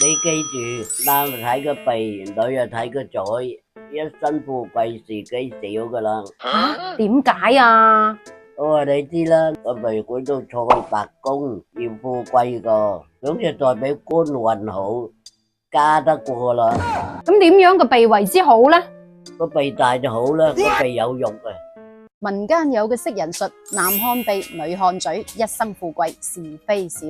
你記住，男睇個鼻，女又睇個嘴，一身富貴是幾少噶啦。吓？點解啊？我話你知啦，個鼻管到菜白宮，要富貴個，咁就代表官運好，加得過啦。咁點樣個鼻為之好呢？個鼻大就好啦，個鼻有肉啊。民間有嘅識人術，男看鼻，女看嘴，一生富貴是非少。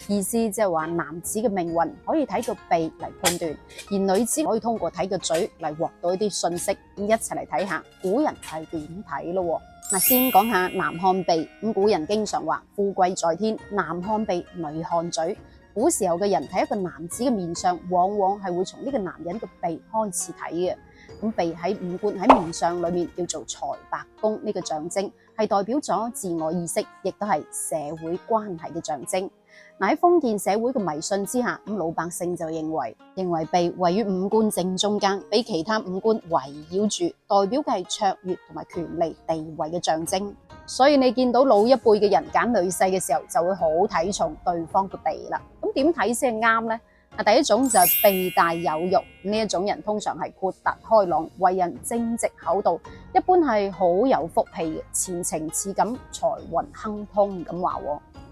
意思即係話男子嘅命運可以睇個鼻嚟判斷，而女子可以通過睇個嘴嚟獲到一啲信息。咁一齊嚟睇下古人係點睇咯。嗱，先講下男看鼻。咁古人經常話富貴在天，男看鼻，女看嘴。古時候嘅人睇一個男子嘅面相，往往係會從呢個男人嘅鼻開始睇嘅。咁鼻喺五官喺面相裏面叫做財帛宮，呢個象徵係代表咗自我意識，亦都係社會關係嘅象徵。嗱，喺封建社會嘅迷信之下，咁老百姓就認為鼻位於五官正中間，俾其他五官圍繞住，代表嘅係卓越同埋權力地位嘅象徵。所以你見到老一輩嘅人揀女婿嘅時候，就會好睇重對方嘅鼻啦。咁點睇先係啱呢？第一種就係鼻大有肉，呢一種人通常係豁達開朗，為人正直厚道，一般係好有福氣嘅，前程似錦，財運亨通咁話。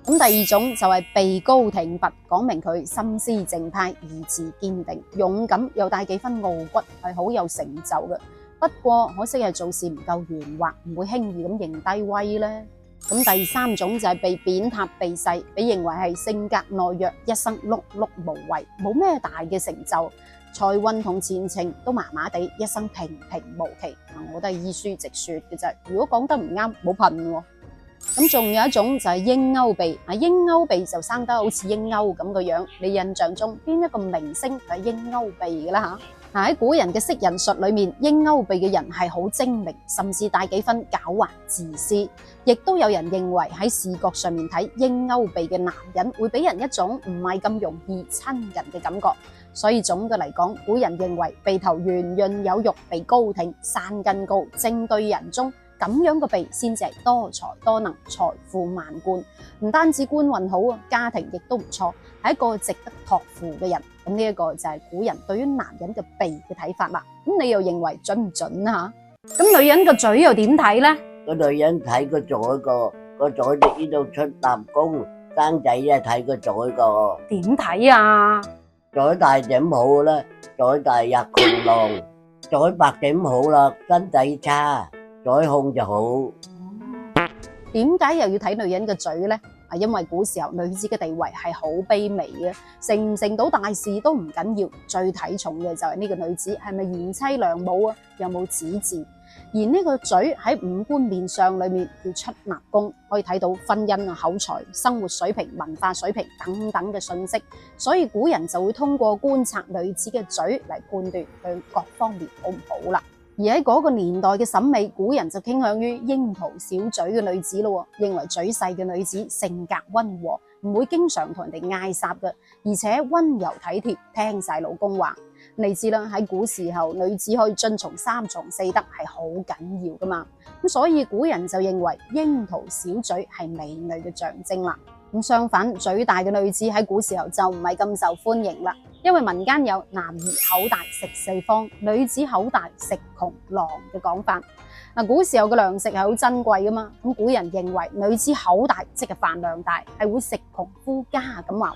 咁第二種就係鼻高挺拔，講明佢心思正派，意志堅定，勇敢又帶幾分傲骨，係好有成就嘅。不過可惜係做事唔夠圓滑，唔會輕易咁認低威咧。咁第三種就係被扁塌鼻細，被認為係性格懦弱，一生碌碌無為，冇咩大嘅成就，財運同前程都麻麻地，一生平平無奇。我都係依書直說嘅啫，如果講得唔啱，冇噴喎。咁仲有一種就係鷹鈎鼻，鷹鈎鼻就生得好似鷹鈎咁個樣，你印象中邊一個明星係鷹鈎鼻嘅啦吓？喺古人嘅識人術裏面，鷹鈎鼻嘅人係好精明，甚至帶幾分狡猾自私。亦都有人認為喺視覺上面睇鷹鈎鼻嘅男人會俾人一種唔係咁容易親近嘅感覺。所以總嘅嚟講，古人認為鼻頭圓潤有肉，鼻高挺，山根高，正對人中，咁樣個鼻先至係多才多能，財富萬貫。唔單止官運好啊，家庭亦都唔錯，係一個值得託付嘅人。咁呢一個就係古人對於男人嘅鼻嘅睇法啦。咁你又認為準唔準啊？咁女人個嘴又點睇呢？個女人睇個嘴個嘴呢度出納宮，生仔咧睇個嘴個。點睇啊？嘴大點好啦，嘴大入窮囊，嘴白點好啦，身體差，嘴控就好。點解又要睇女人嘅嘴呢？因為古時候女子嘅地位係好卑微嘅，成唔成到大事都唔緊要，最睇重嘅就係呢個女子係咪賢妻良母啊，有冇子嗣。而呢個嘴喺五官面相裏面叫出納宮，可以睇到婚姻啊、口才、生活水平、文化水平等等嘅信息，所以古人就會通過觀察女子嘅嘴嚟判斷佢各方面好唔好啦。而喺嗰個年代嘅審美，古人就傾向於櫻桃小嘴嘅女子咯，認為嘴細嘅女子性格溫和，唔會經常同人哋嗌霎嘅，而且溫柔體貼，聽晒老公話。你知啦，喺古時候，女子可以遵從三從四德係好緊要噶嘛，咁所以古人就認為櫻桃小嘴係美女嘅象徵啦。咁相反，嘴大嘅女子喺古時候就唔係咁受歡迎啦，因為民間有男兒口大食四方，女子口大食窮郎嘅講法。古時候嘅糧食係好珍貴噶嘛，咁古人認為女子口大即係飯量大，係會食窮夫家咁話。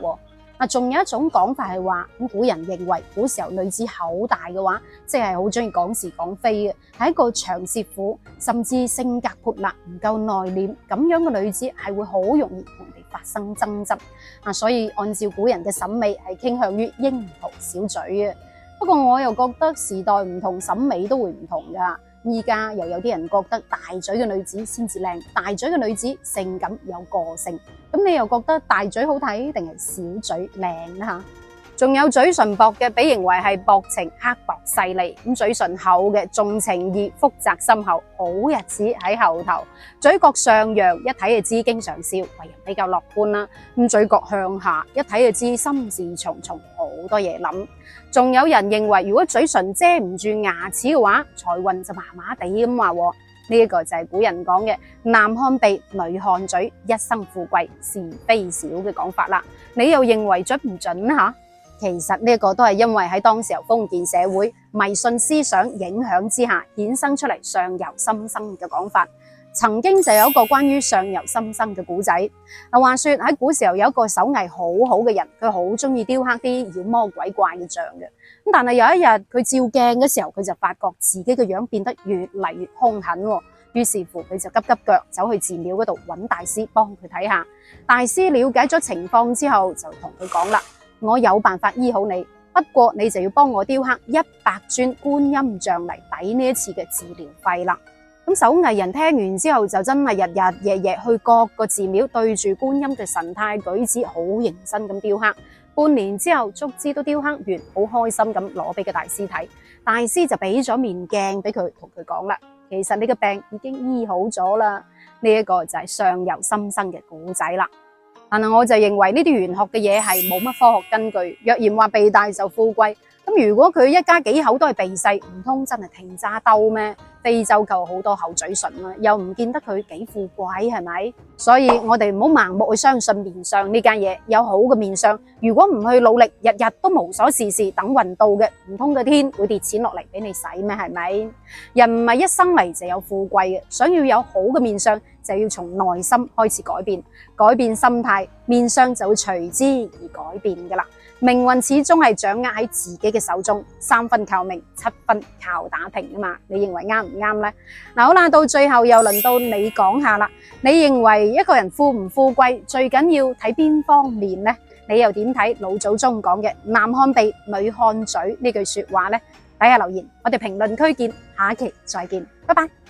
仲有一種講法係話，古人認為古時候女子口大嘅話，即係好中意講是講非嘅，係一個長舌婦，甚至性格潑辣，唔夠內斂，咁樣嘅女子係會好容易同人哋發生爭執。所以按照古人嘅審美係傾向於櫻桃小嘴嘅。不過我又覺得時代唔同，審美都會唔同噶。依家又有啲人覺得大嘴嘅女子先至靚，大嘴嘅女子性感有個性。咁你又覺得大嘴好睇定係小嘴靚呢？吓，仲有嘴唇薄嘅，被認為係薄情、刻薄、勢利；咁嘴唇厚嘅，重情義、複雜深厚，好日子喺後頭。嘴角上揚，一睇就知經常笑，為人比較樂觀啦。咁嘴角向下，一睇就知心事重重，好多嘢諗。仲有人認為，如果嘴唇遮唔住牙齒嘅話，財運就麻麻地咁話。呢一個就係古人講嘅男看鼻，女看嘴，一生富貴是非少嘅講法啦。你又認為準唔準吓？其實呢個都係因為喺當時候封建社會迷信思想影響之下衍生出嚟相由心生嘅講法。曾經就有一個關於相由心生嘅古仔。話說喺古時候有一個手藝好好嘅人，佢好中意雕刻啲妖魔鬼怪嘅像嘅。但係有一日佢照鏡嘅時候，佢就發覺自己嘅樣變得越嚟越兇狠喎。於是乎佢就急急腳走去寺廟嗰度揾大師幫佢睇下。大師了解咗情況之後就同佢講啦：我有辦法醫好你，不過你就要幫我雕刻100尊觀音像嚟抵呢一次嘅治療費啦。咁手藝人聽完之後就真係日日夜夜去各個寺廟對住觀音嘅神態舉止好認真咁雕刻。半年之後足之都雕刻完，好開心咁攞俾個大師睇。大師就俾咗面鏡俾佢，同佢講啦：其實你嘅病已經醫好咗啦。呢一個就係相由心生嘅古仔啦。但係我就認為呢啲玄學嘅嘢係冇乜科學根據。若然話鼻大就富貴，咁如果佢一家幾口都係鼻細，唔通真係停揸兜咩？非洲夠好多厚嘴唇啦，又唔見得佢幾富貴，係咪？所以我哋唔好盲目去相信面相呢間嘢。有好嘅面相，如果唔去努力，日日都無所事事等運到嘅，唔通個天會跌錢落嚟俾你使咩？係咪？人唔係一生嚟就有富貴嘅，想要有好嘅面相，就要從內心開始改變，改變心態，面相就會隨之而改變噶啦。命運始終係掌握喺自己嘅手中，3分靠命，7分靠打拼啊嘛。你認為啱唔啱呢？嗱，好啦，到最後又輪到你講下啦。你認為一個人富唔富貴，最緊要睇邊方面呢？你又點睇老祖宗講嘅男看鼻，女看嘴呢句說話呢？底下留言，我哋評論區見，下一期再見，拜拜。